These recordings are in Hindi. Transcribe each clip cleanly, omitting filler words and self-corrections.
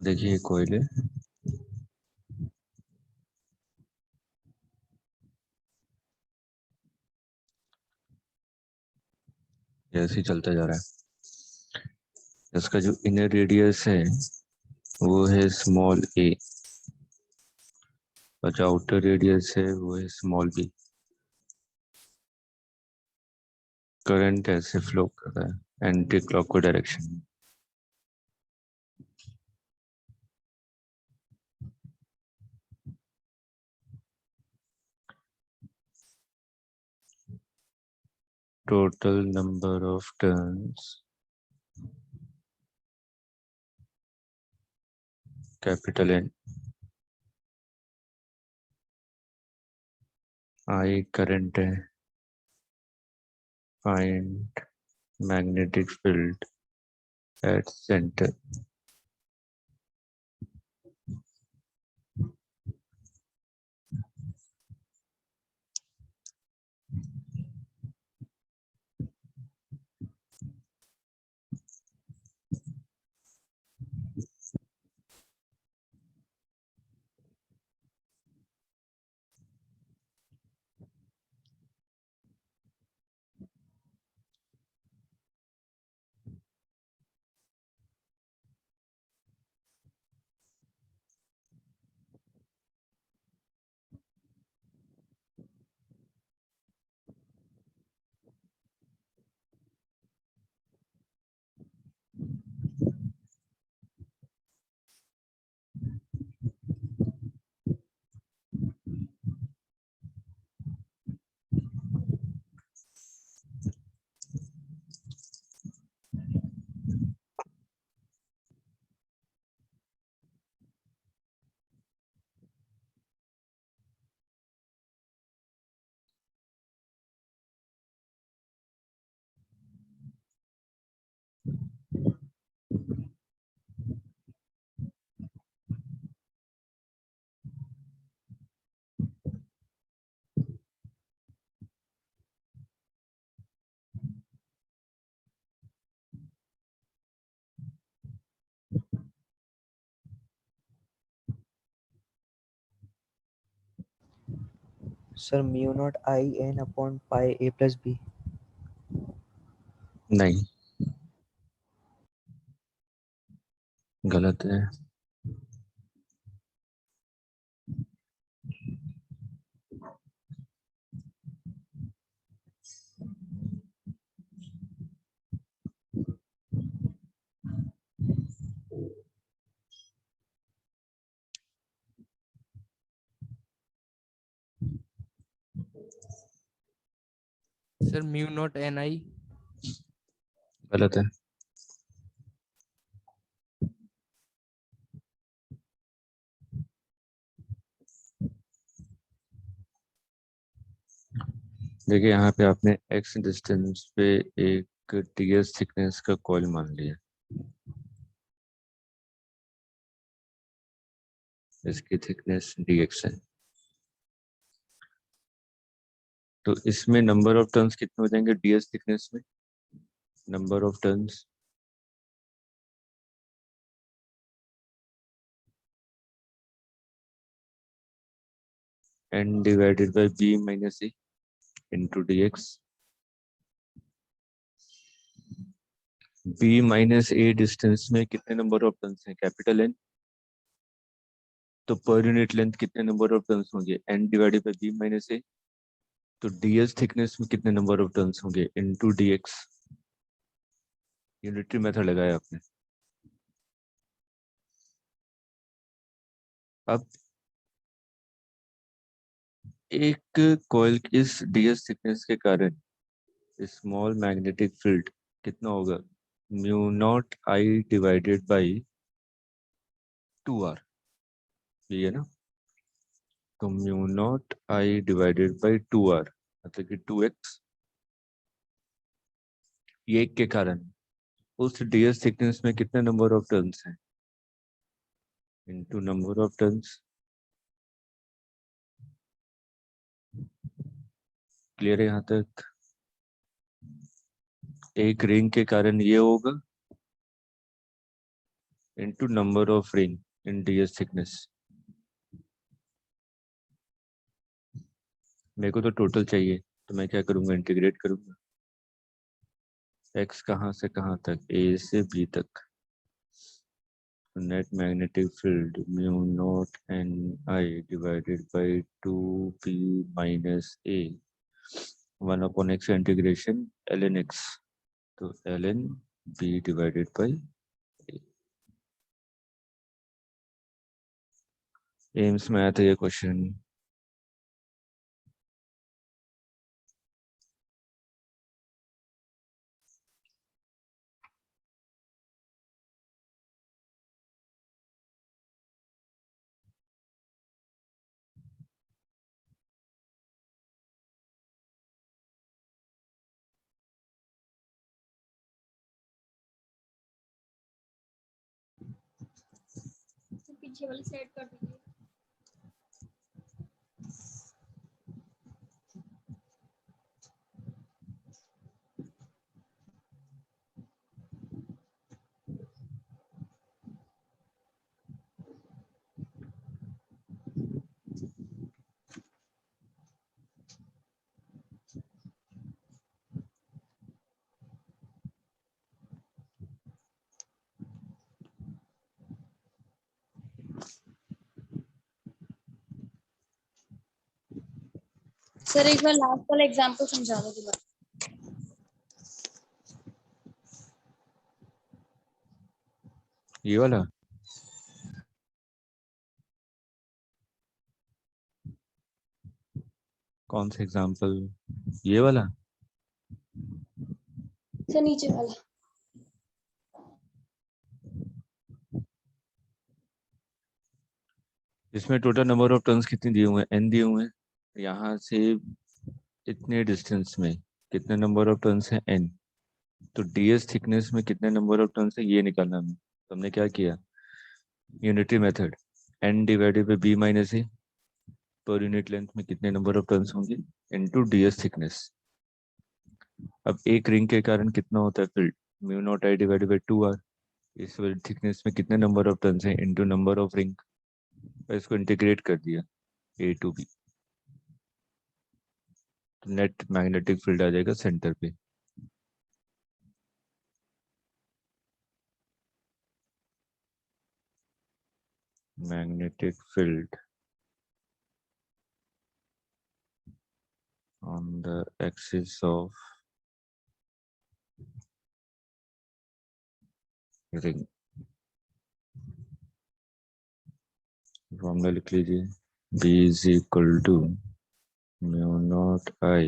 देखिए कोयले ऐसे ही चलता जा रहा है। इसका जो इनर रेडियस है वो है स्मॉल ए और जो आउटर रेडियस है वो है स्मॉल बी। करंट ऐसे फ्लो कर रहा है एंटी क्लॉकवाइज डायरेक्शन में। Total number of turns capital N. I current है। Find magnetic field at centre. Sir mu naught I N upon pi A plus B. नहीं, गलत है। Sir mu naught N I. गलत है। देखिए यहाँ पे आपने एक्स डिस्टेंस पे एक टीएस थिकनेस का कॉइल मान लिया। इसकी थिकनेस डीएक्स है। तो इसमें नंबर ऑफ टर्न्स कितने हो जाएंगे डीएस थिकनेस में? Number of turns n divided by b minus A into dx। b minus A distance में कितने नंबर ऑफ टर्न्स हैं? Capital N. तो पर यूनिट लेंथ कितने नंबर ऑफ टर्न्स होंगे? n divided by b minus A. तो ds थिकनेस में कितने नंबर ऑफ टर्न्स होंगे? Into dx। यूनिटरी मेथड लगाया आपने। अब एक कॉइल की इस ds थिकनेस के कारण स्मॉल मैग्नेटिक फील्ड कितना होगा? Mu naught I divided by 2r। ये है ना। तो mu naught I divided by 2r मतलब कि 2x। ये के कारण उस ds थिकनेस में कितने नंबर ऑफ टर्न्स हैं? Into number of turns. Clear है यहाँ तक? एक रिंग के कारण ये होगा, into number of ring in ds thickness. मेरे को तो टोटल चाहिए, तो मैं क्या करूंगा, इंटीग्रेट करूंगा x कहाँ से कहाँ तक, a से b तक. Net magnetic field mu naught N I divided by 2p minus a 1/x integration ln x, तो ln b divided by a. AIIMS में आया था ये क्वेश्चन. पीछे वाली साइड कर दीजिए. सर एक बार लास्ट वाला एग्जांपल समझा दो दोबारा. ये वाला कौन सा एग्जाम्पल, ये वाला? सर नीचे वाला. इसमें टोटल नंबर ऑफ टर्न्स कितने दिए हुए हैं, n दिए हुए हैं. यहाँ से इतने डिस्टेंस में कितने नंबर ऑफ टर्न्स हैं, n. तो ds थिकनेस में कितने नंबर ऑफ टर्न्स है ये निकालना हमें. तो हमने क्या किया, unitary method, n divided by b minus a पर यूनिट लेंथ में कितने नंबर ऑफ टर्न्स होंगे इनटू ds थिकनेस. अब एक रिंग के कारण कितना होता है field, mu naught I divided by 2r. इस थिकनेस में कितने नंबर ऑफ टर्न्स हैं इनटू नंबर ऑफ रिंग. इसको इंटीग्रेट कर दिया a टू b, तो नेट मैग्नेटिक फील्ड आ जाएगा सेंटर पे. Magnetic field on the axis of ring. Formula लिख लीजिए, B is equal to mu naught I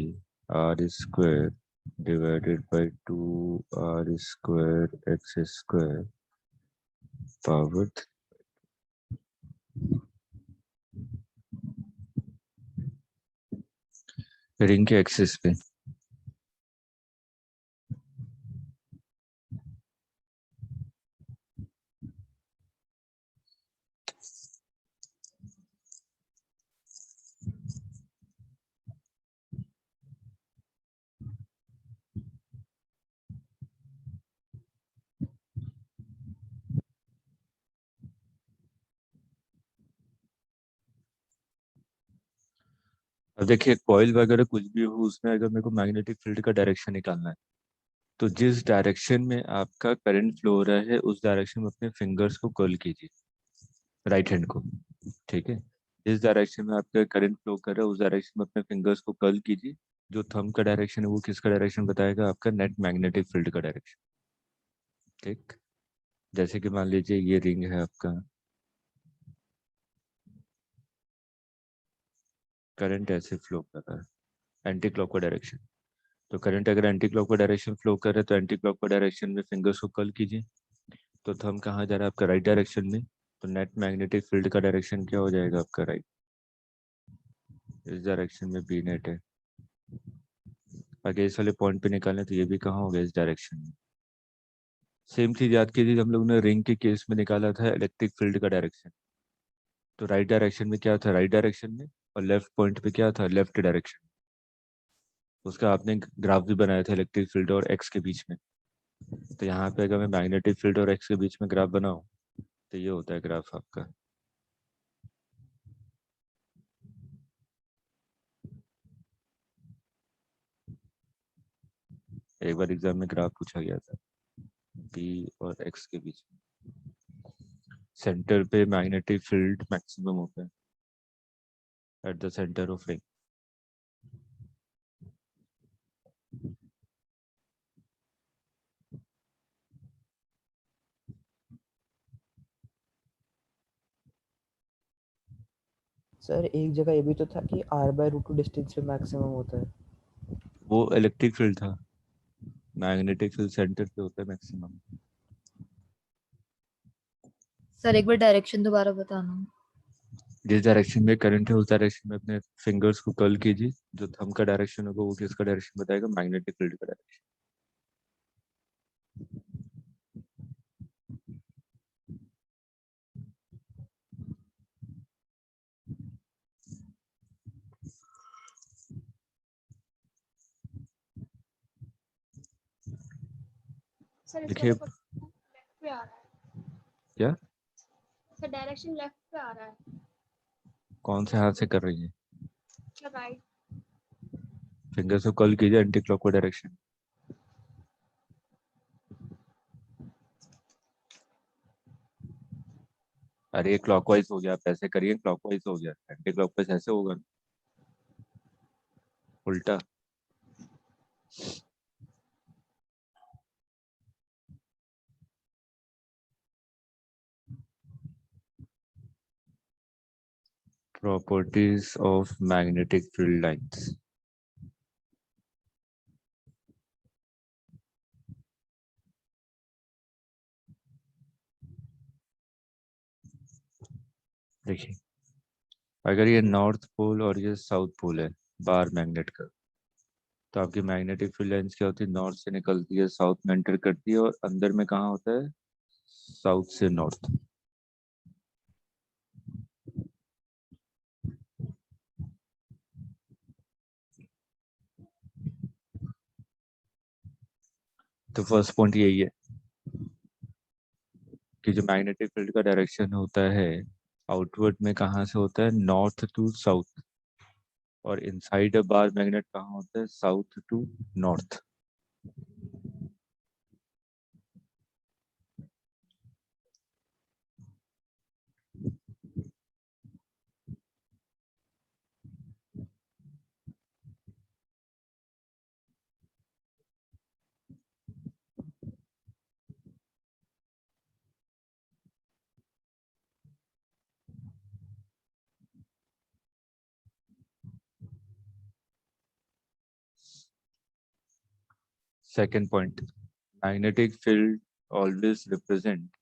r square divided by 2r square x square power. Ring के एक्सिस पे अब देखिए कॉइल वगैरह कुछ भी हो उसमें अगर मेरे को मैग्नेटिक फील्ड का डायरेक्शन निकालना है, तो जिस डायरेक्शन में आपका करंट फ्लो हो रहा है उस डायरेक्शन में अपने फिंगर्स को कर्ल कीजिए, राइट हैंड को. ठीक है, जिस डायरेक्शन में आपका करंट फ्लो कर रहा है उस डायरेक्शन में अपने फिंगर्स को कर्ल कीजिए. जो थंब का डायरेक्शन है वो किसका डायरेक्शन बताएगा, आपका नेट मैग्नेटिक फील्ड का डायरेक्शन. ठीक, जैसे कि मान लीजिए ये रिंग है आपका, करंट ऐसे फ्लो कर रहा है एंटी क्लॉक का डायरेक्शन. तो करंट अगर एंटी क्लॉक का डायरेक्शन फ्लो कर रहा है तो एंटी क्लॉक का डायरेक्शन में फिंगर्स को कर्ल कीजिए. तो थंब कहाँ जा रहा है आपका, राइट डायरेक्शन में. तो नेट मैग्नेटिक फील्ड का डायरेक्शन क्या हो जाएगा आपका, राइट. इस डायरेक्शन में बी नेट है. अगर इस वाले पॉइंट पे निकालें तो ये भी कहाँ होगा, इस डायरेक्शन में. सेम चीज याद कीजिए, हम लोग ने रिंग के केस में निकाला था इलेक्ट्रिक फील्ड का डायरेक्शन. तो राइट डायरेक्शन में क्या था, राइट डायरेक्शन में, और लेफ्ट पॉइंट पे क्या था, लेफ्ट डायरेक्शन. उसका आपने ग्राफ भी बनाया था इलेक्ट्रिक फील्ड और एक्स के बीच में. तो यहाँ पे अगर मैं मैग्नेटिक फील्ड और एक्स के बीच में ग्राफ बनाऊं तो ये होता है ग्राफ आपका। एक बार एग्जाम में ग्राफ पूछा गया था P और X के बीच में, सेंटर पे मैग्नेटिक फील्ड मैक्सिमम होता है at the centre of ring. Sir एक जगह ये भी तो था कि r/√2 डिस्टेंस पे मैक्सिमम होता है। वो इलेक्ट्रिक फील्ड था, मैग्नेटिक फील्ड सेंटर पे होता है मैक्सिमम। सर एक बार डायरेक्शन दोबारा बताना। जिस डायरेक्शन में करंट है उस डायरेक्शन में अपने फिंगर्स को कर्ल कीजिए। जो थंब का डायरेक्शन होगा वो किसका डायरेक्शन बताएगा? मैग्नेटिक फील्ड का डायरेक्शन। सर देखिए इसका लेफ्ट पे आ रहा है। क्या, सर डायरेक्शन लेफ्ट पे आ रहा है। कौन से हाथ से कर रही है? Sir right. फिंगर्स को कर्ल कीजिए एंटी क्लॉकवाइज डायरेक्शन। अरे ये क्लॉकवाइज हो गया, आप ऐसे करिए, क्लॉकवाइज हो गया, एंटी क्लॉकवाइज ऐसे होगा, उल्टा। Properties of magnetic field lines. देखिए, अगर ये नॉर्थ पोल और ये साउथ पोल है बार मैग्नेट का, तो आपकी मैग्नेटिक फील्ड लाइंस क्या होती है? नॉर्थ से निकलती है, साउथ में एंटर करती है, और अंदर में कहाँ होता है? साउथ से नॉर्थ। तो फर्स्ट पॉइंट यही है कि जो मैग्नेटिक फील्ड का डायरेक्शन होता है आउटवर्ड में कहाँ से होता है? North to south. और इनसाइड अ बार मैग्नेट कहाँ होता है? South to north. Second point, magnetic field always represent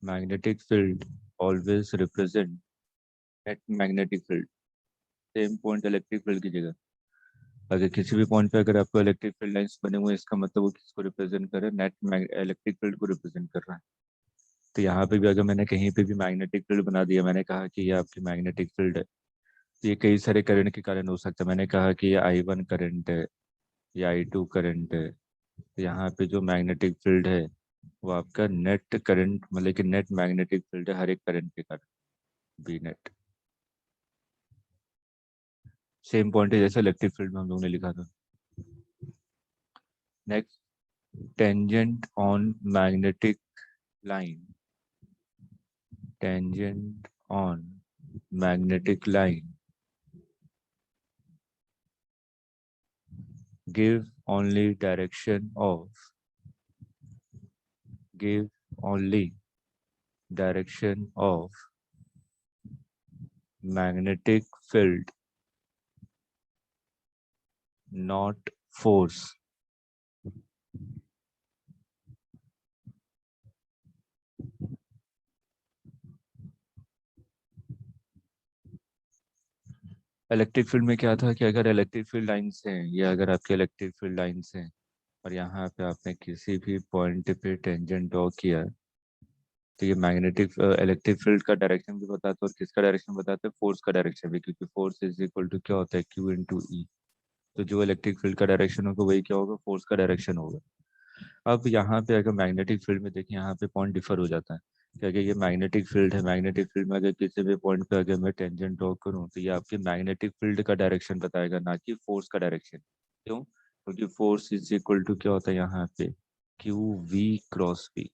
magnetic field always represent net magnetic field. Same point electric field की जगह, अगर किसी भी पॉइंट पे अगर आपको इलेक्ट्रिक फील्ड लाइंस बने हुए हैं, इसका मतलब वो किसको रिप्रेजेंट कर रहा है? नेट इलेक्ट्रिक फील्ड को रिप्रेजेंट कर रहा है। तो यहाँ पे भी अगर मैंने कहीं पे भी मैग्नेटिक फील्ड बना दिया, मैंने कहा कि ये आपकी मैग्नेटिक फील्ड है, तो ये कई सारे करंट के कारण हो सकता है। मैंने कहा कि ये I1 करंट है, ये I2 करंट है। तो यहाँ पे जो मैग्नेटिक फील्ड है वो आपका नेट करंट, मतलब कि नेट मैग्नेटिक फील्ड है हर एक करंट के कारण, बी नेट। सेम पॉइंट है जैसे इलेक्ट्रिक फील्ड में हम लोगों ने लिखा था। Next, tangent on magnetic line, tangent on magnetic line give only direction of give only direction of magnetic field, not force. Electric field में क्या था कि अगर इलेक्ट्रिक फील्ड लाइन्स हैं, या अगर आपके इलेक्ट्रिक फील्ड लाइन्स हैं और यहाँ पे आपने किसी भी पॉइंट पे टेंजेंट ड्रॉ किया, तो ये मैग्नेटिक इलेक्ट्रिक फील्ड का डायरेक्शन भी बताता है, और किसका डायरेक्शन बताता है? फोर्स का डायरेक्शन भी, क्योंकि फोर्स इज इक्वल टू क्या होता है? Q इंटू ई। तो जो इलेक्ट्रिक फील्ड का डायरेक्शन होगा वही क्या होगा? फोर्स का डायरेक्शन होगा। अब यहाँ पे अगर मैग्नेटिक फील्ड में देखिए, यहाँ पे पॉइंट डिफर हो जाता है। क्या कि ये मैग्नेटिक फील्ड है, मैग्नेटिक फील्ड में अगर किसी भी पॉइंट पे अगर मैं टेंजेंट ड्रॉ करूँ तो ये आपकी मैग्नेटिक फील्ड का डायरेक्शन बताएगा, ना कि फोर्स का डायरेक्शन। क्यों? क्योंकि फोर्स इज इक्वल टू क्या होता है यहाँ पे, क्यू वी क्रॉस वी।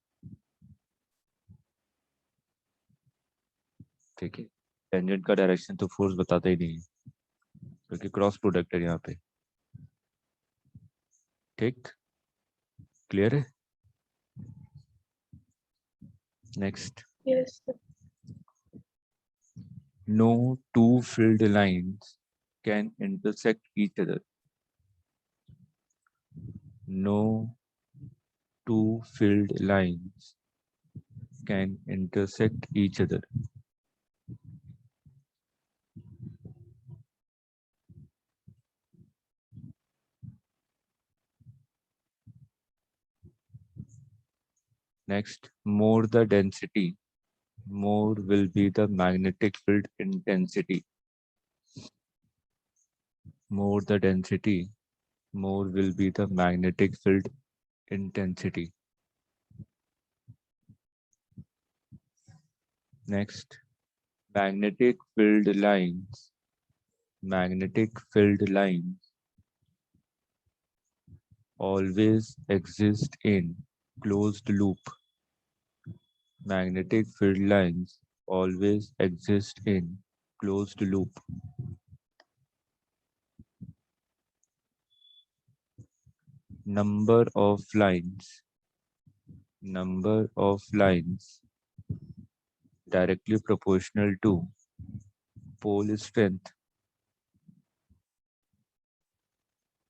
ठीक है, टेंजेंट का डायरेक्शन तो फोर्स बताता ही नहीं है, क्योंकि क्रॉस प्रोडक्ट है यहाँ पे। ठीक, क्लियर है? Next, Yes, sir. no two filled lines can intersect each other. No two filled lines can intersect each other. Next, more the density, more will be the magnetic field intensity. More the density, more will be the magnetic field intensity. Next, magnetic field lines always exist in closed loop. Magnetic field lines always exist in closed loop. Number of lines directly proportional to pole strength.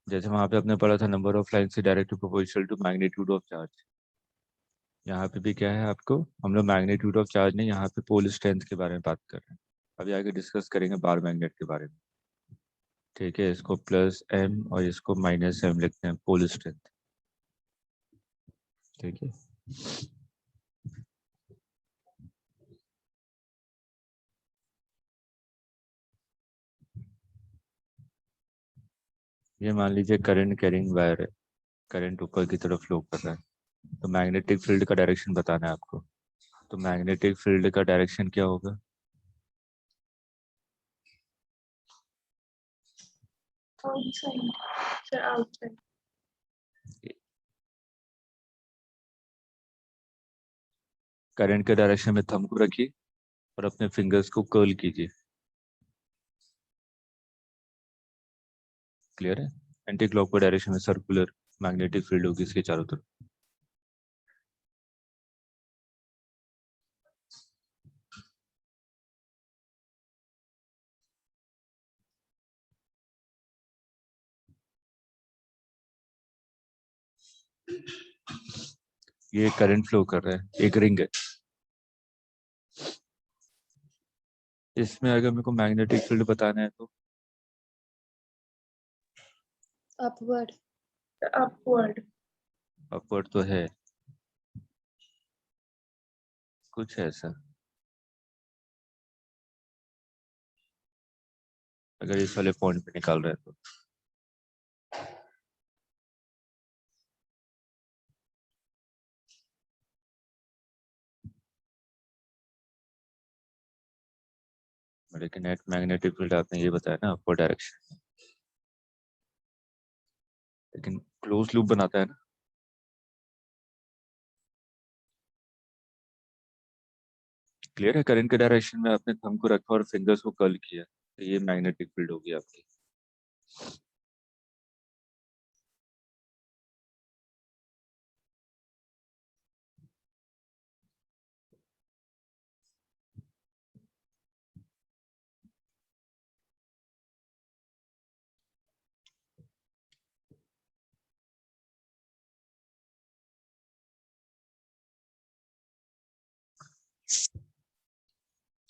जैसे वहां पे आपने पढ़ा था नंबर ऑफ लाइन से directly proportional to magnitude of charge, यहाँ पे भी क्या है आपको, हम लोग मैग्नीट्यूड ऑफ चार्ज नहीं, यहाँ पे पोल स्ट्रेंथ के बारे में बात कर रहे हैं। अभी आगे डिस्कस करेंगे बार मैग्नेट के बारे में। ठीक है, इसको प्लस एम और इसको माइनस एम लिखते हैं, पोल स्ट्रेंथ। ठीक है, ये मान लीजिए करंट कैरिंग वायर है, करंट ऊपर की तरफ फ्लो कर रहा है, तो मैग्नेटिक फील्ड का डायरेक्शन बताना है आपको। तो मैग्नेटिक फील्ड का डायरेक्शन क्या होगा? Outside. Sir, outside. करंट के डायरेक्शन में थंब को रखिए और अपने फिंगर्स को कर्ल कीजिए। क्लियर है? एंटी क्लॉकवाइज डायरेक्शन में सर्कुलर मैग्नेटिक फील्ड होगी इसके चारों तरफ। ये करंट फ्लो कर रहा है, एक रिंग है, इसमें अगर मेरे को मैग्नेटिक फील्ड बताना है तो Upward. Upward. अपवर्ड तो है, कुछ ऐसा अगर इस वाले पॉइंट पे निकाल रहे हैं तो। लेकिन नेट मैग्नेटिक फील्ड आपने ये बताया ना अपवर्ड डायरेक्शन, लेकिन क्लोज लूप बनाता है ना। क्लियर है? करंट के डायरेक्शन में आपने थंब को रखा और फिंगर्स को कर्ल किया, तो ये मैग्नेटिक फील्ड होगी आपकी।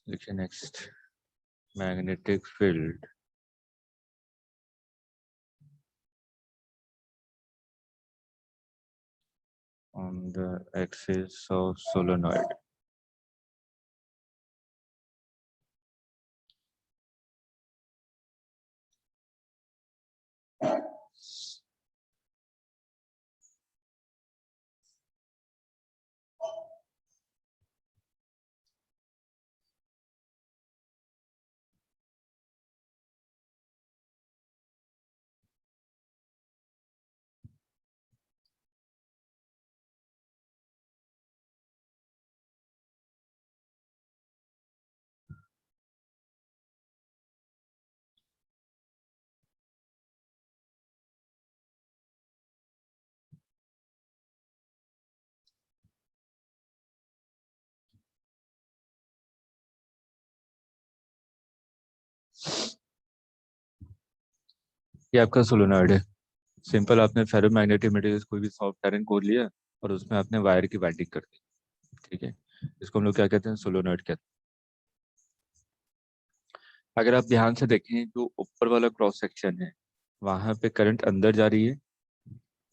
देखिए next, magnetic field on the axis of solenoid. ये आपका सोलोनॉइड है। सिंपल, आपने फेरोमैग्नेटिक मटेरियल कोई भी सॉफ्ट आयरन कोर लिया और उसमें आपने वायर की वाइंडिंग कर दी, ठीक है। इसको हम लोग क्या कहते हैं, सोलोनॉइड कहते हैं। अगर आप ध्यान से देखें, जो ऊपर वाला क्रॉस सेक्शन है वहां पे करंट अंदर जा रही है,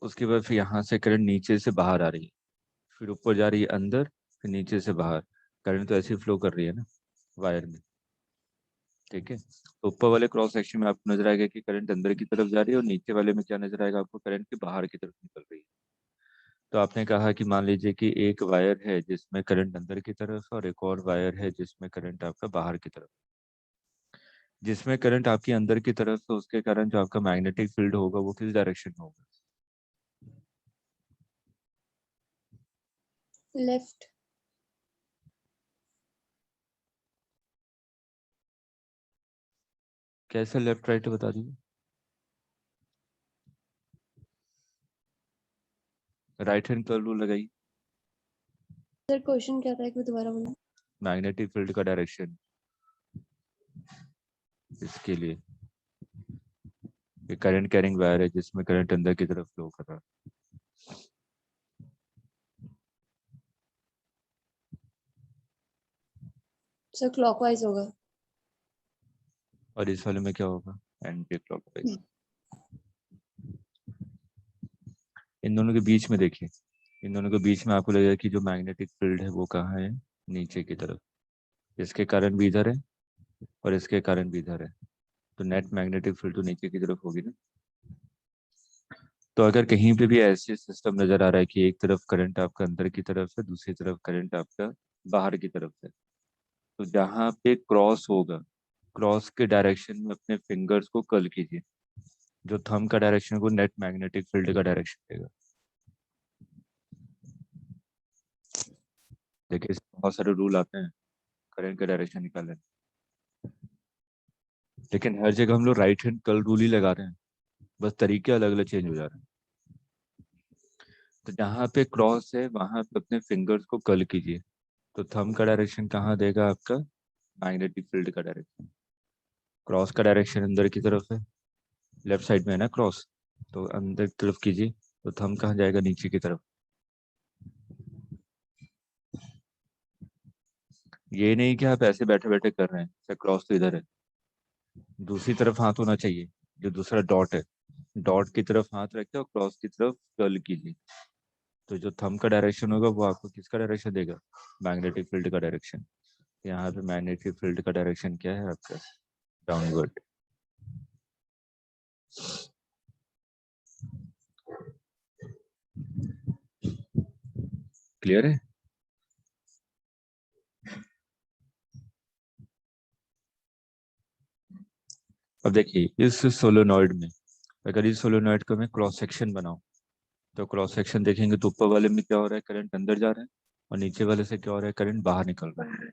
उसके बाद फिर यहाँ से करंट नीचे से बाहर आ रही है, फिर ऊपर जा रही है अंदर, फिर नीचे से बाहर। करंट तो ऐसे ही फ्लो कर रही है ना वायर में, ठीक है। तो ऊपर वाले क्रॉस सेक्शन में आपको नजर आएगा कि करंट अंदर की तरफ जा रही है, और नीचे वाले में क्या नजर आएगा आपको, करंट के बाहर की तरफ निकल रही है। तो आपने कहा कि मान लीजिए कि एक वायर है जिसमें करंट अंदर की तरफ है और एक और वायर है जिसमें करंट आपका बाहर की तरफ। जिसमें करंट आपकी अंदर की तरफ है उसके कारण जो आपका मैग्नेटिक फील्ड होगा वो किस डायरेक्शन में होगा? लेफ्ट। कैसे लेफ्ट राइट बता दीजिए। राइट हैंड कर्ल रूल लगाइए। सर क्वेश्चन क्या था, एक बार दोबारा बोलना। मैग्नेटिक फील्ड का डायरेक्शन इसके लिए, ये करंट कैरिंग वायर है जिसमें करंट अंदर की तरफ फ्लो कर रहा है। सर क्लॉकवाइज होगा। और इस वाले में क्या होगा, एंटी क्लॉकवाइज। इन दोनों के बीच में देखिए, इन दोनों के बीच में आपको लगेगा कि जो मैग्नेटिक फील्ड है वो कहाँ है, नीचे की तरफ। इसके कारण भी इधर है और इसके कारण भी इधर है, तो नेट मैग्नेटिक फील्ड तो नीचे की तरफ होगी ना। तो अगर कहीं पे भी ऐसे सिस्टम नजर आ रहा है कि एक तरफ करंट आपका अंदर की तरफ है, दूसरी तरफ करंट आपका बाहर की तरफ है, तो जहाँ पे क्रॉस होगा, क्रॉस के डायरेक्शन में अपने फिंगर्स को कर्ल कीजिए। जो थंब का डायरेक्शन को नेट मैग्नेटिक फील्ड का डायरेक्शन देगा। देखिए इसमें बहुत सारे रूल आते हैं करंट का डायरेक्शन निकालने, लेकिन हर जगह हम लोग राइट हैंड कर्ल रूल ही लगा रहे हैं, बस तरीके अलग अलग चेंज हो जा रहे हैं। तो जहाँ पे क्रॉस है वहां पे अपने फिंगर्स को कर्ल कीजिए। तो थंब का डायरेक्शन कहाँ देगा आपका, मैग्नेटिक फील्ड का डायरेक्शन। क्रॉस का डायरेक्शन अंदर की तरफ है, लेफ्ट साइड में है ना क्रॉस, तो अंदर की तरफ कीजिए। तो थंब कहाँ जाएगा, नीचे की तरफ। ये नहीं कि आप ऐसे बैठे बैठे कर रहे हैं, सर क्रॉस तो इधर है, दूसरी तरफ हाथ होना चाहिए। जो दूसरा डॉट है, डॉट की तरफ हाथ रखिए और क्रॉस की तरफ कर्ल कीजिए। तो जो थंब का डायरेक्शन होगा वो आपको किसका डायरेक्शन देगा, मैग्नेटिक फील्ड का डायरेक्शन। यहाँ पे मैग्नेटिक फील्ड का डायरेक्शन क्या है आपका, डाउनवर्ड। क्लियर है? अब देखिए इस सोलोनॉइड में, अगर इस सोलोनॉइड का मैं क्रॉस सेक्शन बनाऊं, तो क्रॉस सेक्शन देखेंगे तो ऊपर वाले में क्या हो रहा है, करंट अंदर जा रहा है, और नीचे वाले से क्या हो रहा है, करंट बाहर निकल रहा है।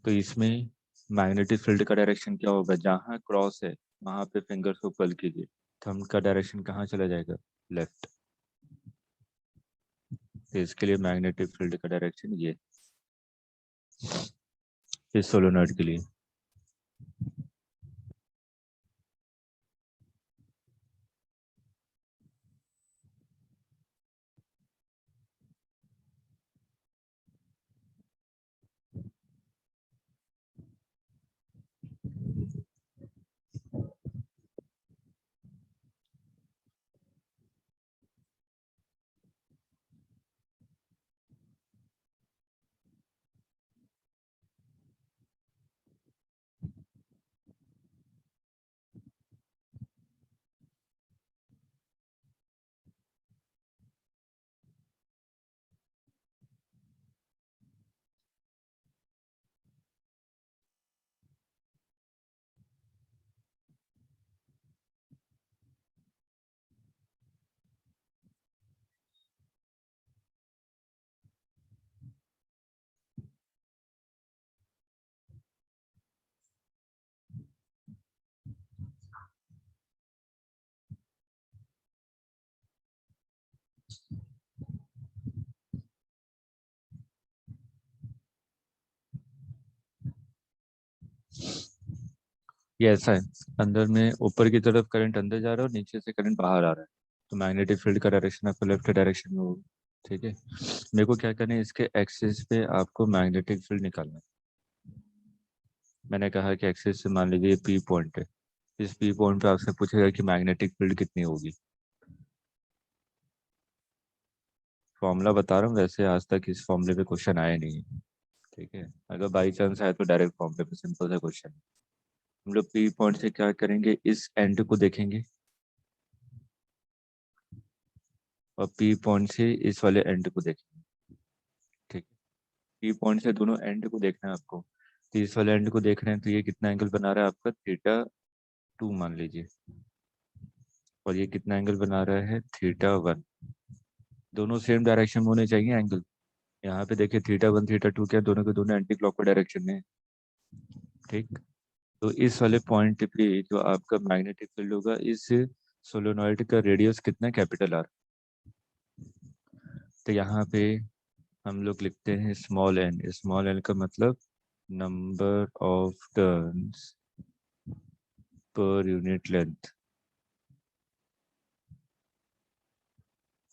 तो इसमें मैग्नेटिक फील्ड का डायरेक्शन क्या होगा, जहाँ क्रॉस है वहां पे फिंगर्स को कर्ल कीजिए। थंब का डायरेक्शन कहाँ चला जाएगा, लेफ्ट। तो इसके लिए मैग्नेटिक फील्ड का डायरेक्शन ये, इस सोलोनॉइड के लिए। ये ऐसा है, अंदर में ऊपर की तरफ करंट अंदर जा रहा है और नीचे से करंट बाहर आ रहा है, तो मैग्नेटिक फील्ड का डायरेक्शन आपको लेफ्ट डायरेक्शन में होगा। ठीक है, मेरे को क्या करना है, इसके एक्सिस पे आपको मैग्नेटिक फील्ड निकालना है। मैंने कहा कि एक्सिस से मान लीजिए पी पॉइंट है, इस पी पॉइंट पे आपसे पूछेगा कि मैग्नेटिक फील्ड कितनी होगी। फॉर्मूला बता रहा हूँ, वैसे आज तक इस फॉर्मूले पे क्वेश्चन आए नहीं है। ठीक है, अगर बाई चांस आए तो डायरेक्ट फॉर्मूले पे सिंपल सा क्वेश्चन। हम लोग पी पॉइंट से क्या करेंगे, इस एंड को देखेंगे और पी पॉइंट से इस वाले एंड को देखेंगे। ठीक है, पी पॉइंट से दोनों एंड को देखना है आपको, तो इस वाले एंड को देख रहे हैं तो ये कितना एंगल बना रहा है आपका, θ2 मान लीजिए, और ये कितना एंगल बना रहा है, θ1। दोनों सेम डायरेक्शन में होने चाहिए एंगल। यहाँ पे देखिए θ1 θ2 क्या, दोनों के दोनों एंटी क्लॉकवाइज डायरेक्शन में है। ठीक, तो इस वाले पॉइंट पे जो आपका मैग्नेटिक फील्ड होगा, इस सोलेनॉइड का रेडियस कितना है, कैपिटल आर। तो यहाँ पे हम लोग लिखते हैं स्मॉल एन। स्मॉल एन का मतलब number of turns per unit length.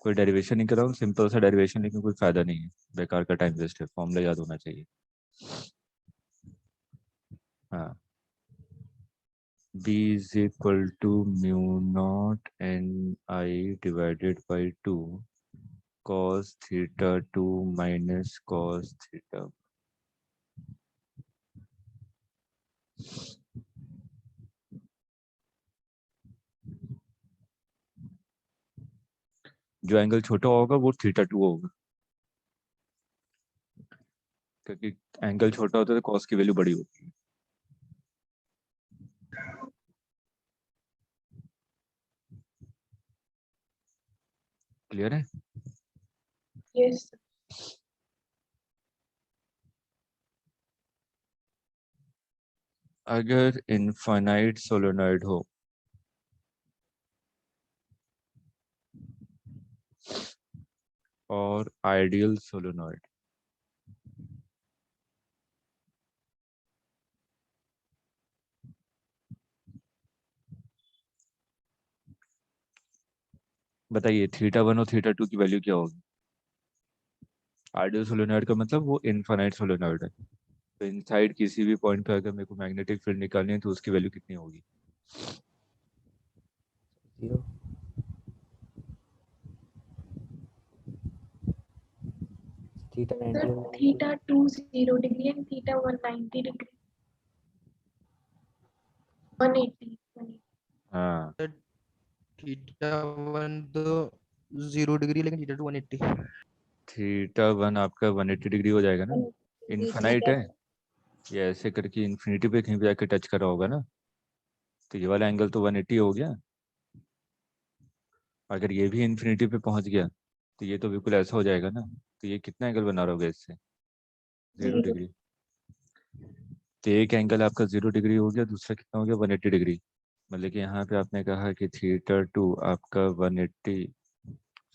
कोई डेरिवेशन नहीं कर रहा हूँ, सिंपल सा डेरिवेशन, लेकिन कोई फायदा नहीं है, बेकार का टाइम वेस्ट है, फॉर्मूला याद होना चाहिए। हाँ, B is equal to mu naught Ni divided by 2 cos θ2 minus cos θ। जो एंगल छोटा होगा वो θ2 होगा, क्योंकि एंगल छोटा होता है तो cos की वैल्यू बड़ी होती है। क्लियर है? यस अगर इनफाइनाइट सोलेनॉइड हो और आइडियल सोलेनॉइड, बताइए θ1 और θ2 की वैल्यू क्या होगी। आइडियल सोलेनॉइड का मतलब वो इनफाइनाइट सोलेनॉइड है, तो इनसाइड किसी भी पॉइंट पे अगर मेरे को मैग्नेटिक फील्ड निकालनी है तो उसकी वैल्यू कितनी होगी। 0। Theta sir 90 θ2 0 degree and θ1 90 degree 180 हाँ, θ1 तो 0 डिग्री, लेकिन θ2 180। θ1 आपका 180 डिग्री हो जाएगा ना, 180 इनफाइनाइट है, ये ऐसे करके इन्फिनिटी पे कहीं पे जाके टच करा होगा ना, तो ये वाला एंगल तो 180 हो गया। अगर ये भी इन्फिनिटी पे पहुंच गया तो ये तो बिल्कुल ऐसा हो जाएगा ना, तो ये कितना एंगल बना रहा होगा इससे, 0 डिग्री। तो एक एंगल आपका 0 डिग्री हो गया, दूसरा कितना हो गया, 180 डिग्री। मतलब कि यहाँ पे आपने कहा कि θ2 आपका 180,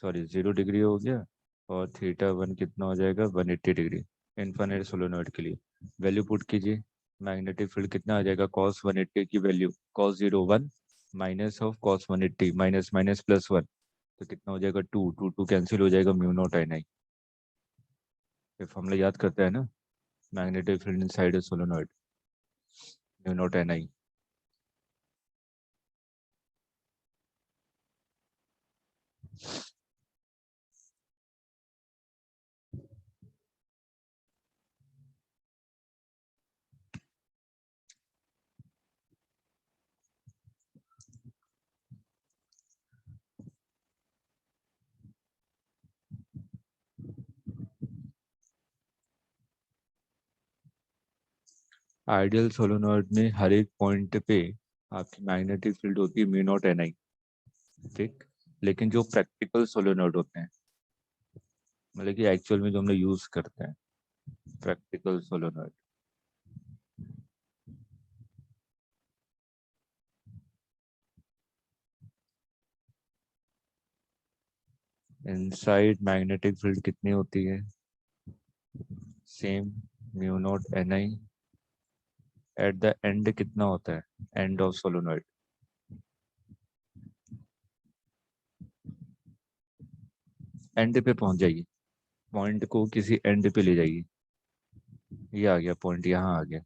सॉरी 0 डिग्री हो गया, और θ1 कितना हो जाएगा, 180 डिग्री। इनफाइनाइट सोलेनॉइड के लिए वैल्यू पुट कीजिए, मैग्नेटिक फील्ड कितना आ जाएगा, cos 180 की value cos 0 1 minus of cos 180 minus minus plus 1, तो कितना हो जाएगा, 2 2 2 कैंसिल हो जाएगा, म्यू नॉट Ni। ये फॉर्मूला याद करता है ना, magnetic field inside solenoid, mu naught Ni। Ideal solenoid में हर एक पॉइंट पे आपकी मैग्नेटिक फील्ड होती है म्यू नॉट Ni। ठीक, लेकिन जो प्रैक्टिकल सोलेनॉइड होते हैं, मतलब कि एक्चुअल में जो हम लोग यूज करते हैं, practical solenoid, inside magnetic field कितनी होती है, same mu naught Ni eight the and कितना होता है, एंड ऑफ सोलोनॉइड? एंड पे पहुंच जाइए, पॉइंट को किसी एंड पे ले जाइए। ये आ गया पॉइंट, यहाँ आ गया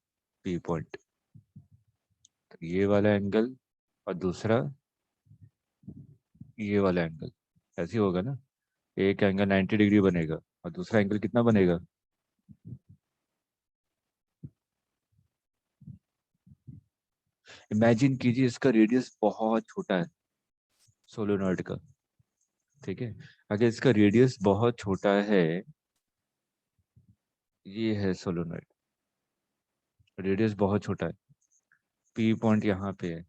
पी पॉइंट। तो ये वाला एंगल और दूसरा ये वाला एंगल, ऐसे ही होगा ना। एक एंगल 90 डिग्री बनेगा और दूसरा एंगल कितना बनेगा? इमेजिन कीजिए इसका रेडियस बहुत छोटा है सोलोनॉइड का, ठीक है। अगर इसका रेडियस बहुत छोटा है, ये है सोलोनॉइड, रेडियस बहुत छोटा है, पी पॉइंट यहाँ पे है,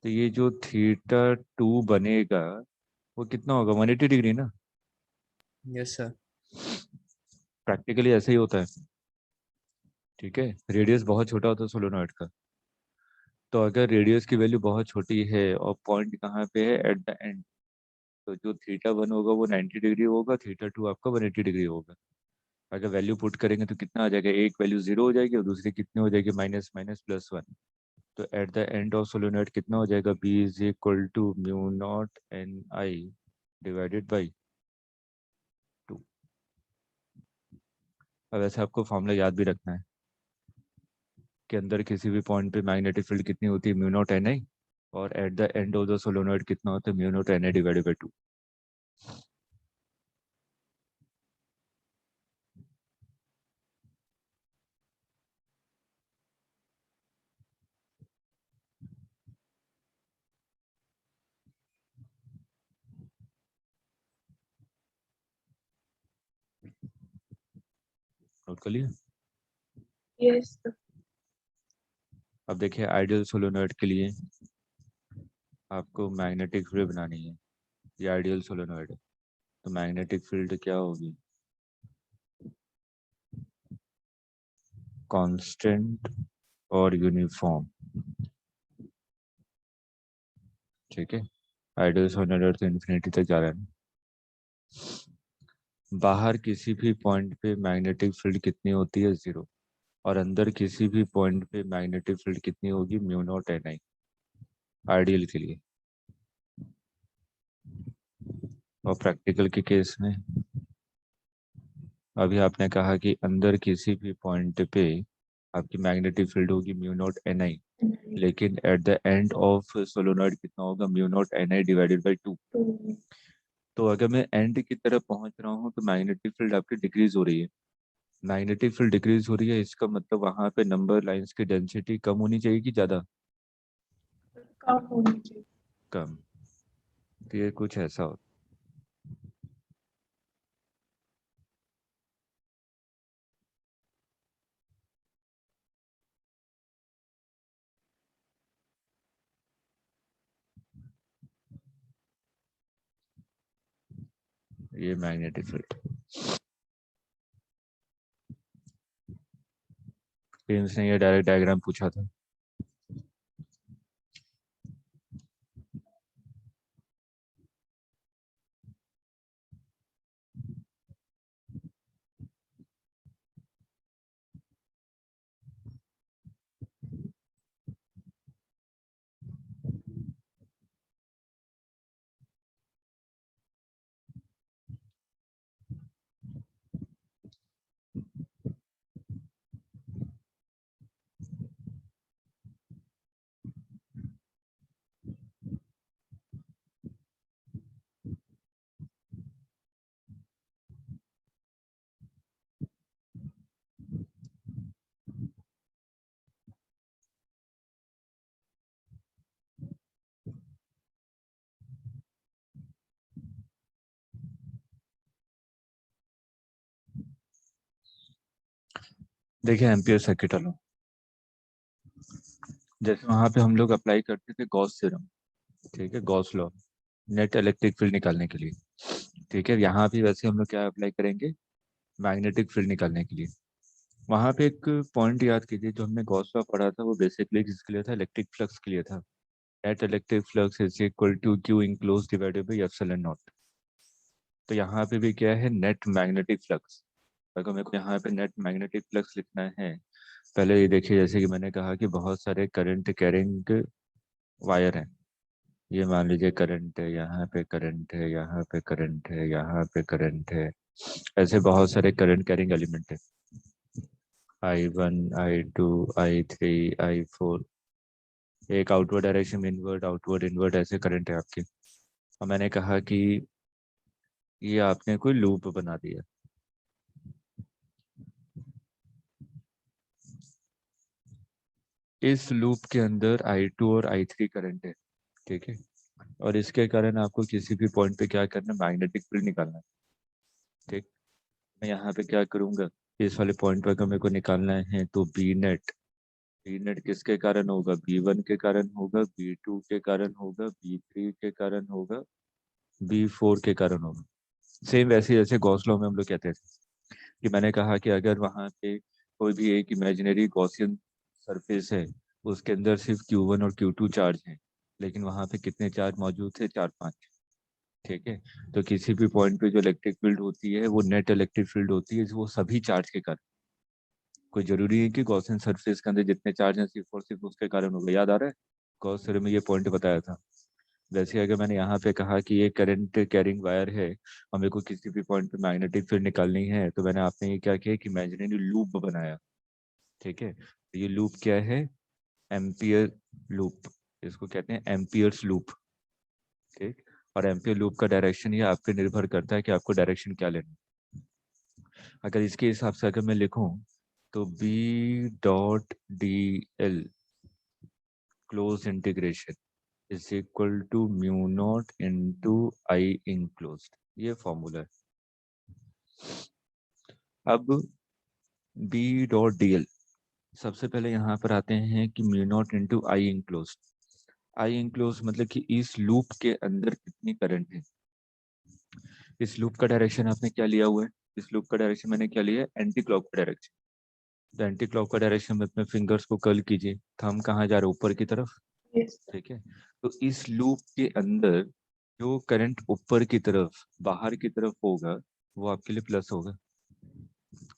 तो ये जो θ2 बनेगा वो कितना होगा, 180 डिग्री ना। Yes sir. प्रैक्टिकली ऐसा ही होता है, ठीक है। रेडियस बहुत छोटा होता है सोलोनॉइड का, तो अगर रेडियस की वैल्यू बहुत छोटी है और पॉइंट कहाँ पे है, एट द एंड, तो जो θ1 होगा वो 90 डिग्री होगा, θ2 आपका 180 डिग्री होगा। अगर वैल्यू पुट करेंगे तो कितना आ जाएगा, एक वैल्यू 0 हो जाएगी और दूसरी कितनी हो जाएगी, माइनस माइनस प्लस 1। तो at the end of solenoid कितना हो जाएगा, B is equal to mu naught NI divided by 2। अब ऐसे आपको फॉर्मूला याद भी रखना है कि अंदर किसी भी पॉइंट पे मैग्नेटिक फील्ड कितनी होती है, म्यू नॉट NI, और eight the end of the solenoid कितना होता है, mu naught NI divided by 2। Note कर लिया? यस अब देखिए आइडियल सोलोनॉइड के लिए आपको मैग्नेटिक फील्ड बनानी है, ये आइडियल सोलोनॉइड है, तो मैग्नेटिक फील्ड क्या होगी, कांस्टेंट और यूनिफॉर्म, ठीक है। आइडियल सोलोनॉइड तो इन्फिनिटी तक जा रहा है ना। बाहर किसी भी पॉइंट पे मैग्नेटिक फील्ड कितनी होती है, 0, और अंदर किसी भी पॉइंट पे मैग्नेटिक फील्ड कितनी होगी, म्यू नॉट NI, आइडियल के लिए। और प्रैक्टिकल के केस में अभी आपने कहा कि अंदर किसी भी पॉइंट पे आपकी मैग्नेटिक फील्ड होगी म्यू नॉट NI, लेकिन eight the end of solenoid कितना होगा, mu naught NI divided by 2। तो अगर मैं एंड की तरफ पहुंच रहा हूँ तो मैग्नेटिक फील्ड आपकी डिक्रीज हो रही है, मैग्नेटिक फील्ड डिक्रीज हो रही है, इसका मतलब वहां पे नंबर लाइंस की डेंसिटी कम होनी चाहिए कि ज्यादा, कम होनी चाहिए। कम। तो ये कुछ ऐसा हो, ये मैग्नेटिक फील्ड। प्रिंस ने ये डायरेक्ट डायग्राम पूछा था। देखिए एम्पियर सर्किट लो, जैसे वहां पे हम लोग अप्लाई करते थे गॉस थ्योरम, ठीक है, Gauss law, net electric field निकालने के लिए, ठीक है। यहाँ भी वैसे हम लोग क्या अप्लाई करेंगे, मैग्नेटिक फील्ड निकालने के लिए। वहां पे एक पॉइंट याद कीजिए, जो हमने गॉस लॉ पढ़ा था वो बेसिकली किसके लिए था, इलेक्ट्रिक फ्लक्स के लिए था। Net electric flux is equal to Q enclose divided by epsilon naught. तो यहाँ पे भी क्या है, नेट मैग्नेटिक फ्लक्स। अगर मेरे को यहाँ पे नेट मैग्नेटिक फ्लक्स लिखना है पहले ये देखिए, जैसे कि मैंने कहा कि बहुत सारे करंट कैरिंग वायर हैं। ये मान लीजिए करंट है, यहाँ पे करंट है, यहाँ पे करंट है, यहाँ पे करंट है। ऐसे बहुत सारे करंट कैरिंग एलिमेंट है। I1, I2, I3, I4। एक आउटवर्ड डायरेक्शन में इनवर्ड, आउटवर्ड इनवर्ड ऐसे करंट है आपके। और मैंने कहा कि ये आपने कोई लूप बना दिया। इस लूप के अंदर I2 और I3 करंट है, ठीक है। और इसके कारण आपको किसी भी पॉइंट पे क्या करना है, मैग्नेटिक फील्ड निकालना है, ठीक। मैं यहाँ पे क्या करूँगा, इस वाले पॉइंट पर अगर मेरे को निकालना है तो बी नेट किसके कारण होगा, B1 के कारण होगा, B2 के कारण होगा, B3 के कारण होगा, B4 के कारण होगा। सेम वैसे जैसे गॉस लॉ में हम लोग कहते थे कि मैंने कहा कि अगर वहाँ पे कोई भी एक इमेजिनरी गॉसियन सरफेस है, उसके अंदर सिर्फ Q1 और Q2 चार्ज है, लेकिन वहाँ पे कितने चार्ज मौजूद थे, 4-5, ठीक है। तो किसी भी पॉइंट पे जो इलेक्ट्रिक फील्ड होती है वो नेट इलेक्ट्रिक फील्ड होती है, वो सभी चार्ज के कारण। कोई जरूरी है कि गॉसियन सरफेस के अंदर जितने चार्ज हैं सिर्फ और सिर्फ उसके कारण होगा। याद आ रहा है, गॉस थ्योरम में ये पॉइंट बताया था। वैसे अगर मैंने यहाँ पे कहा कि ये करंट कैरिंग वायर है और मेरे को किसी भी पॉइंट पे मैग्नेटिक फील्ड निकालनी है, तो मैंने आपने ये क्या किया कि इमेजिनरी लूप बनाया, ठीक है। तो ये लूप क्या है, एम्पियर लूप, इसको कहते हैं एम्पियर्स लूप, ठीक। और एम्पियर लूप का डायरेक्शन ये आप पे निर्भर करता है कि आपको डायरेक्शन क्या लेना है। अगर इसके हिसाब से अगर मैं लिखूं तो B.dl close integration is equal to mu naught into I enclosed, ये फॉर्मूला है। अब B.dl, सबसे पहले यहाँ पर आते हैं कि mu naught into I enclosed. I enclose मतलब कि इस लूप के अंदर कितनी करंट है। इस लूप का डायरेक्शन आपने क्या लिया हुआ है, इस लूप का डायरेक्शन मैंने क्या लिया है, एंटी क्लॉक का डायरेक्शन। तो एंटी क्लॉक का डायरेक्शन में अपने फिंगर्स को कर्ल कीजिए, थंब कहाँ जा रहा है, ऊपर की तरफ, Yes. ठीक है। तो इस लूप के अंदर जो करंट ऊपर की तरफ बाहर की तरफ होगा वो आपके लिए प्लस होगा।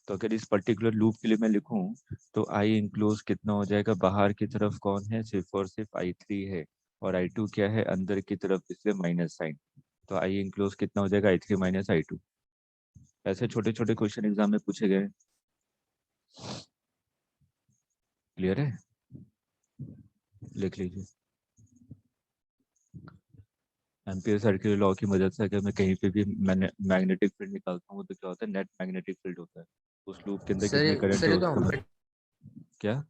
तो अगर इस पर्टिकुलर लूप के लिए मैं लिखूं तो आई इंक्लोज कितना हो जाएगा, बाहर की तरफ कौन है, सिर्फ और सिर्फ I3 है, और I2 क्या है, अंदर की तरफ, इसलिए माइनस साइन। तो आई इंक्लोज कितना हो जाएगा, I3 माइनस I2। ऐसे छोटे छोटे क्वेश्चन एग्जाम में पूछे गए। क्लियर है, लिख लीजिए। एम्पियर सर्कुलर लॉ की मदद से अगर मैं कहीं पे भी मैग्नेटिक फील्ड निकालता हूँ तो क्या होता है, नेट मैग्नेटिक फील्ड होता है। उस लूप के अंदर कितने करंट है सर ये तो उसका हम क्या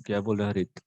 क्या बोल रहा है हरित।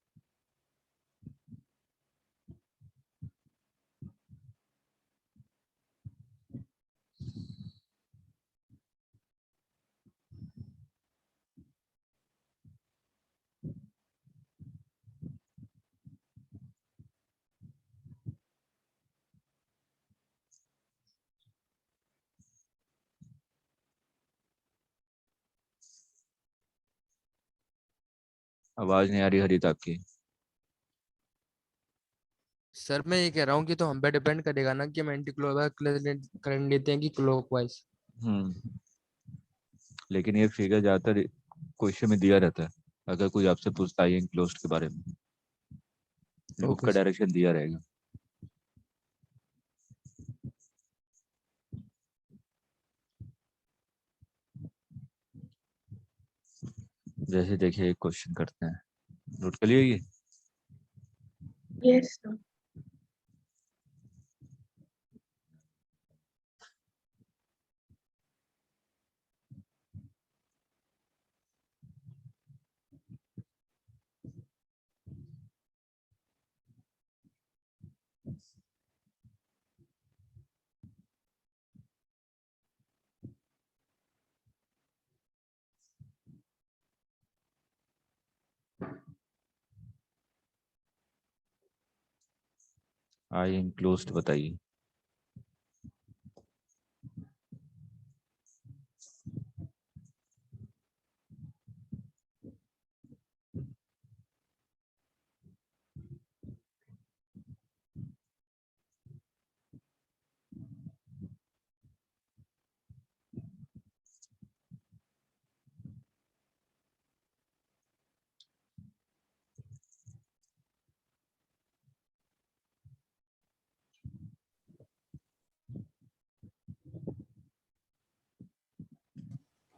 आवाज नहीं आ रही हरित आपकी। सर मैं ये कह रहा हूँ कि तो हम पे डिपेंड करेगा ना कि हम एंटी क्लॉकवाइज करंट लेते हैं कि क्लॉकवाइज। लेकिन ये फिगर ज्यादातर क्वेश्चन में दिया रहता है। अगर कोई आपसे पूछता है इनक्लोज्ड के बारे में, लूप ओके का सर। डायरेक्शन दिया रहेगा। जैसे देखिए एक क्वेश्चन करते हैं, नोट कर लिए ये। Yes, sir. आई इंक्लोज्ड बताइए।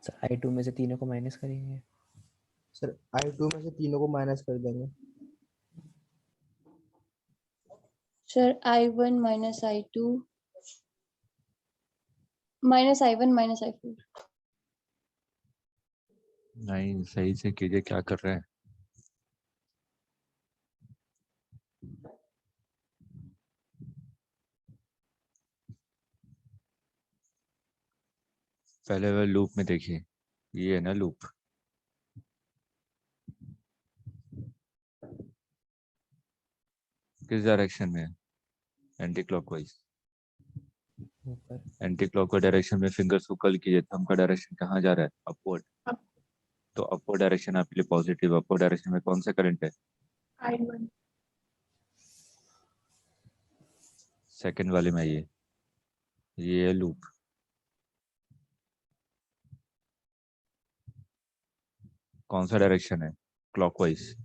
सर I2 में से तीनों को माइनस करेंगे। सर I2 में से तीनों को माइनस कर देंगे। Sir I1 minus I2 minus I1 minus I4. नहीं, सही से कीजिए, क्या कर रहे हैं? पहले वह लूप में देखिए, ये है ना लूप, किस डायरेक्शन में है? Anti clockwise. ऊपर। एंटी क्लॉकवाइज डायरेक्शन में फिंगर्स को कर्ल कीजिए, थंब का डायरेक्शन कहाँ जा रहा है? अपवर्ड। तो अपवर्ड डायरेक्शन आपके लिए पॉजिटिव। अपवर्ड डायरेक्शन में कौन सा करंट है? I1. सेकंड वाले में ये है लूप। कौन सा डायरेक्शन है? क्लॉकवाइज।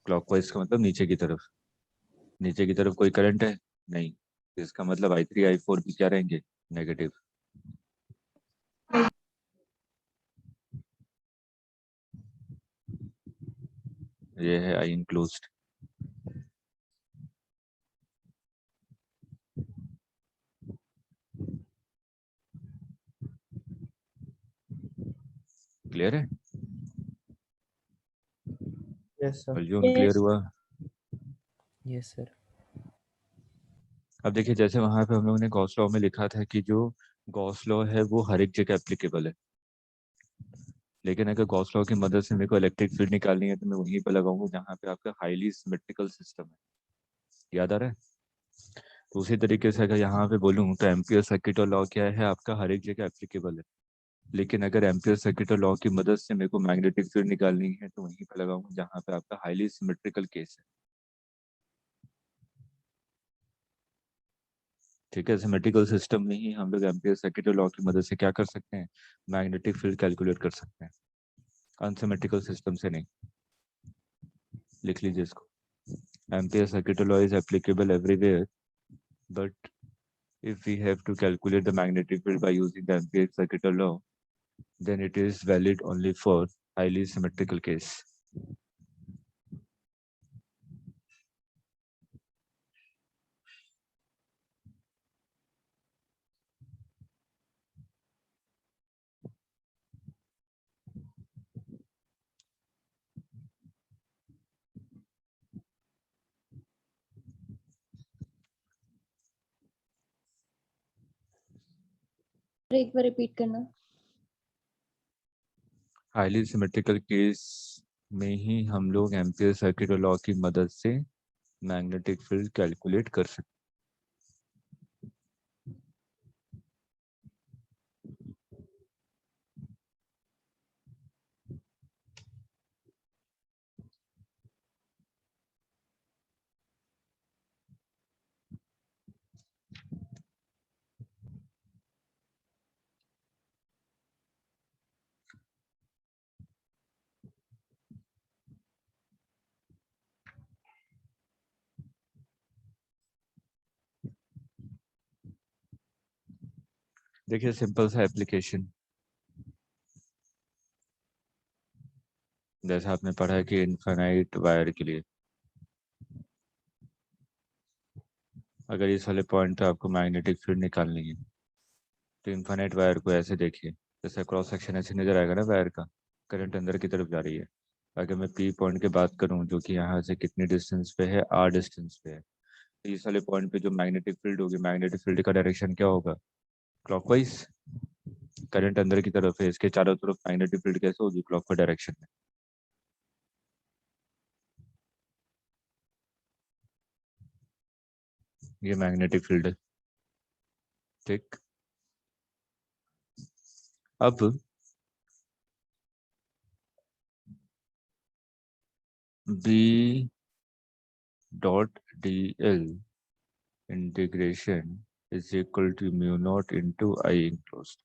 क्लॉकवाइज का मतलब नीचे की तरफ। नीचे की तरफ कोई करंट है? नहीं। इसका मतलब I3 I4 भी क्या रहेंगे? नेगेटिव। ये है आई इंक्लोज्ड। क्लियर है? Yes sir. अर्जुन क्लियर हुआ? Yes sir. अब देखिए, जैसे वहां पे हम लोगों ने गॉस लॉ में लिखा था कि जो गॉस लॉ है वो हर एक जगह एप्लीकेबल है, लेकिन अगर गॉस लॉ की मदद से मेरे को इलेक्ट्रिक फील्ड निकालनी है तो मैं वहीं पर लगाऊंगा जहाँ पे आपका हाईली सिमेट्रिकल सिस्टम है। याद आ रहा है? तो उसी तरीके से अगर यहाँ पे बोलूँ तो एम्पियर सर्किट और लॉ क्या है? आपका हर एक जगह एप्लीकेबल है, लेकिन अगर एम्पियर सर्किट और लॉ की मदद से मेरे को मैग्नेटिक फील्ड निकालनी है तो वहीं पर लगाऊंगा जहाँ पे आपका हाईली सिमेट्रिकल केस है। ठीक है, सिमेट्रिकल सिस्टम में ही हम लोग एम्पियर सर्किट और लॉ की मदद से क्या कर सकते हैं? मैग्नेटिक फील्ड कैलकुलेट कर सकते हैं, अनसिमेट्रिकल सिस्टम से नहीं। लिख लीजिए इसको। Ampere circuit law is applicable everywhere, but if we have to calculate the magnetic field by using the Ampere circuit law, then it is valid only for highly symmetrical case. एक बार रिपीट करना। हाईली सिमेट्रिकल केस में ही हम लोग एम्पियर सर्किट लॉ की मदद से मैग्नेटिक फील्ड कैलकुलेट कर सकते हैं। देखिए, सिंपल सा एप्लीकेशन, जैसा आपने पढ़ा है कि इनफाइनाइट वायर के लिए अगर इस वाले पॉइंट पे आपको मैग्नेटिक फील्ड निकालनी है तो इनफाइनाइट वायर को ऐसे देखिए, जैसे क्रॉस सेक्शन ऐसे नजर आएगा ना वायर का, करंट अंदर की तरफ जा रही है। अगर मैं पी पॉइंट की बात करूं जो कि यहाँ से कितनी डिस्टेंस पे है? आर डिस्टेंस पे है, तो इस वाले पॉइंट पे जो मैग्नेटिक फील्ड होगी, मैग्नेटिक फील्ड का डायरेक्शन क्या होगा? क्लॉकवाइज। करंट अंदर की तरफ है, इसके चारों तरफ मैग्नेटिक फील्ड कैसे होगी? क्लॉकवाइज डायरेक्शन में। ये मैग्नेटिक फील्ड है। ठीक, अब B dot D L integration is equal to mu naught into I enclosed.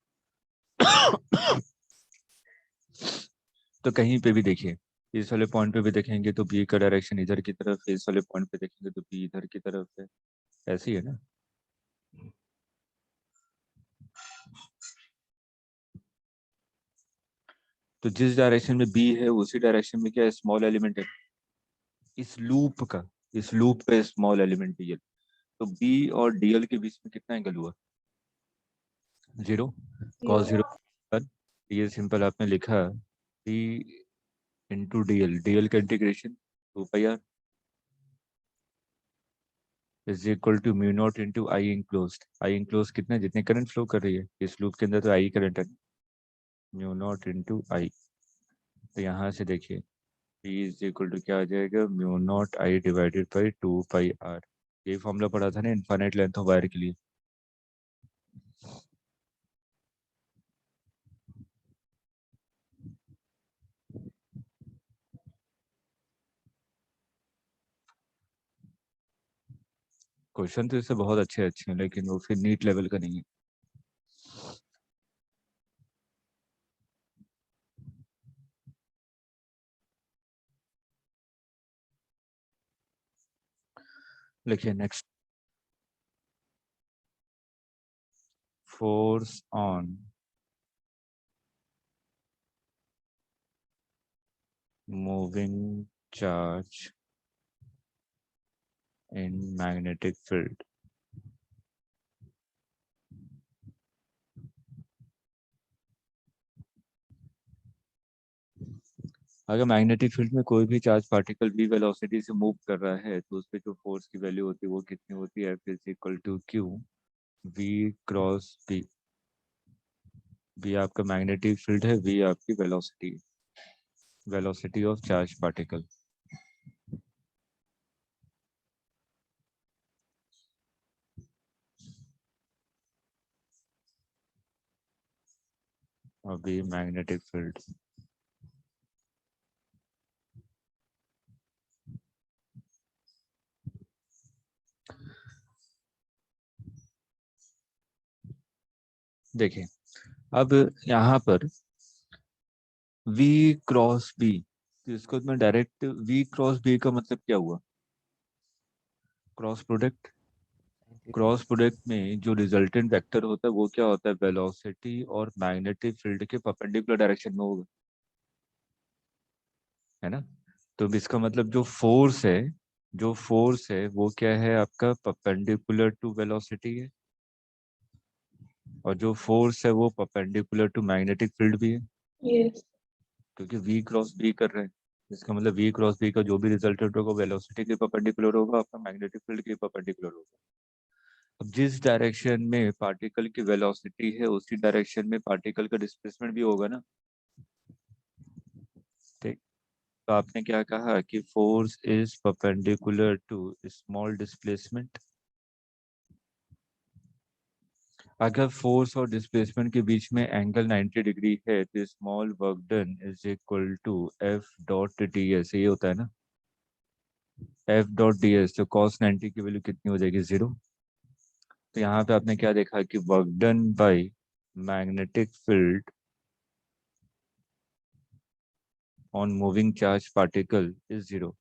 तो कहीं पे भी देखिए, इस वाले पॉइंट पे भी देखेंगे तो बी का डायरेक्शन इधर की तरफ है, इस वाले पॉइंट पे देखेंगे तो बी इधर की तरफ है। ऐसी है ना? तो जिस डायरेक्शन में बी है उसी डायरेक्शन में क्या स्मॉल एलिमेंट है, इस लूप पे स्मॉल एलिमेंट डीएल। तो बी और डीएल के बीच में कितना एंगल हुआ, 0 cos 0 पर। ये सिंपल आपने लिखा बी इंटू डीएल का इंटीग्रेशन 2 πr is equal to mu naught into I enclose कितना है, जितने करंट फ्लो कर रही है इस लूप के अंदर, तो आई करंट है, म्यू नॉट इंटू आई। तो यहाँ से देखिए P इज इक्वल टू क्या आ जाएगा, mu naught I divided by 2 πr। ये फॉर्मूला पढ़ा था ना इनफाइनाइट लेंथ ऑफ वायर के लिए। क्वेश्चन तो इससे बहुत अच्छे हैं लेकिन वो फिर नीट लेवल का नहीं है। लिखिए next, force on moving charge in magnetic field. अगर मैग्नेटिक फील्ड में कोई भी चार्ज पार्टिकल v वेलोसिटी से मूव कर रहा है तो उस पे जो फोर्स की वैल्यू होती है वो कितनी होती है, F is equal to Q v cross b। v आपका मैग्नेटिक फील्ड है, v आपकी वेलोसिटी ऑफ चार्ज पार्टिकल। और v मैग्नेटिक फील्ड। देखिए अब यहाँ पर v क्रॉस b, तो इसको मैं डायरेक्ट v क्रॉस b का मतलब क्या हुआ, क्रॉस प्रोडक्ट में जो रिजल्टेंट वेक्टर होता है वो क्या होता है, वेलोसिटी और मैग्नेटिक फील्ड के परपेंडिकुलर डायरेक्शन में होगा, है ना। तो इसका मतलब जो फोर्स है वो क्या है आपका, परपेंडिकुलर टू वेलोसिटी है, और जो फोर्स है वो परपेंडिकुलर टू मैग्नेटिक फील्ड भी है, Yes. क्योंकि v क्रॉस b कर रहे हैं। इसका मतलब v क्रॉस b का जो भी रिजल्टेंट होगा वेलोसिटी के परपेंडिकुलर होगा, आपका मैग्नेटिक फील्ड के परपेंडिकुलर होगा। अब जिस डायरेक्शन में पार्टिकल की वेलोसिटी है उसी डायरेक्शन में पार्टिकल का डिस्प्लेसमेंट भी होगा ना, ठीक। तो आपने क्या कहा कि force is perpendicular to small displacement. अगर फोर्स और डिस्प्लेसमेंट के बीच में एंगल 90 डिग्री है तो small work done is equal to F dot D S, ये होता है ना, एफ डॉट डी एस। तो कॉस 90 की वैल्यू कितनी हो जाएगी, 0। तो यहाँ पे आपने क्या देखा कि work done by magnetic field on moving charge particle is 0।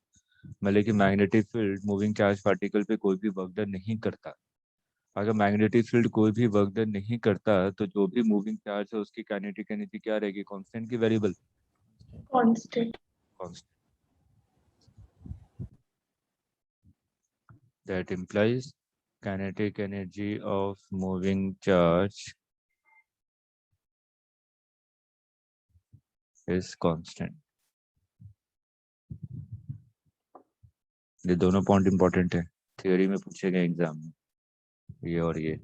मतलब कि magnetic field moving charge particle पे कोई भी वर्क डन नहीं करता। अगर मैग्नेटिक फील्ड कोई भी वर्क डन नहीं करता तो जो भी मूविंग चार्ज है उसकी काइनेटिक एनर्जी क्या रहेगी, कांस्टेंट की variable, Constant. Constant. That implies kinetic energy of moving charge is constant। ये दोनों पॉइंट इंपॉर्टेंट है, थियोरी में पूछे गए एग्जाम में, ये और ये।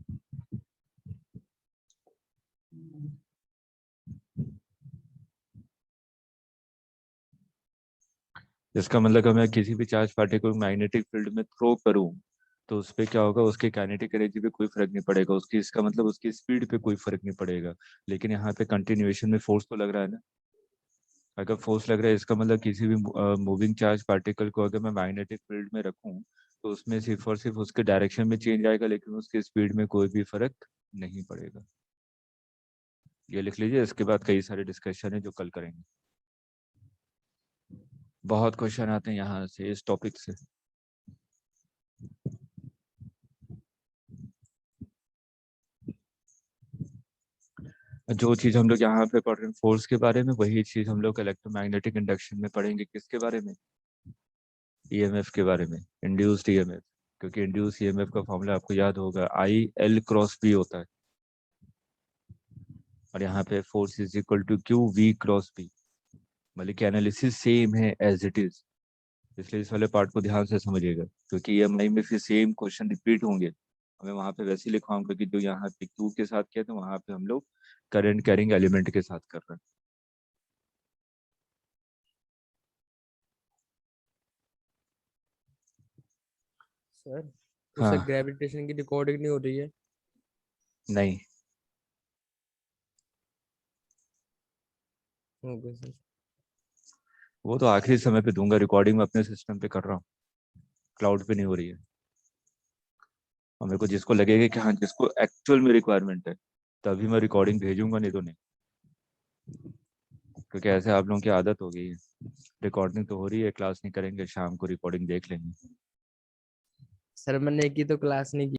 इसका मतलब मैं किसी भी चार्ज पार्टिकल को मैग्नेटिक फील्ड में थ्रो करूं तो उस पे क्या होगा, उसके काइनेटिक एनर्जी पे कोई फर्क नहीं पड़ेगा, उसकी इसका मतलब उसकी स्पीड पे कोई फर्क नहीं पड़ेगा। लेकिन यहाँ पे कंटिन्यूएशन में फोर्स तो लग रहा है ना। अगर फोर्स लग रहा है इसका मतलब किसी भी मूविंग चार्ज पार्टिकल को अगर मैं मैग्नेटिक फील्ड में रखूं तो उसमें सिर्फ और सिर्फ उसके डायरेक्शन में चेंज आएगा, लेकिन उसकी स्पीड में कोई भी फर्क नहीं पड़ेगा। ये लिख लीजिए, इसके बाद कई सारे डिस्कशन है जो कल करेंगे। बहुत क्वेश्चन आते हैं यहाँ से इस टॉपिक से। जो चीज हम लोग यहाँ पे पढ़ रहे हैं फोर्स के बारे में, वही चीज हम लोग इलेक्ट्रोमैग्नेटिक इंडक्शन में पढ़ेंगे। किसके बारे में? ईएमएफ के बारे में, इंड्यूस्ड ईएमएफ। क्योंकि इंड्यूस ईएमएफ का फॉर्मूला आपको याद होगा, आई एल क्रॉस बी होता है, और यहाँ पे force is equal to Q V cross B. मतलब कि एनालिसिस सेम है एज इट इज, इसलिए इस वाले पार्ट को ध्यान से समझिएगा, क्योंकि ईएमआई में फिर सेम क्वेश्चन रिपीट होंगे। हमें वहां पे वैसे ही लिखवाऊंगा कि जो यहाँ पे क्यू के साथ किया, तो वहां पे हम लोग करंट कैरिंग एलिमेंट के साथ कर रहे हैं। सर हाँ। उससे ग्रेविटेशन की रिकॉर्डिंग नहीं हो रही है। नहीं, ओके सर। वो तो आखिरी समय पे दूंगा, रिकॉर्डिंग में अपने सिस्टम पे कर रहा हूँ, क्लाउड पे नहीं हो रही है। और मेरे को जिसको लगेगा कि हाँ जिसको एक्चुअल में रिक्वायरमेंट है, तभी मैं रिकॉर्डिंग भेजूंगा, नहीं तो नहीं। क्योंकि ऐसे आप लोगों की आदत हो गई है, रिकॉर्डिंग तो हो रही है, क्लास नहीं करेंगे, शाम को रिकॉर्डिंग देख लेंगे। सर मैंने एक ही तो क्लास नहीं की।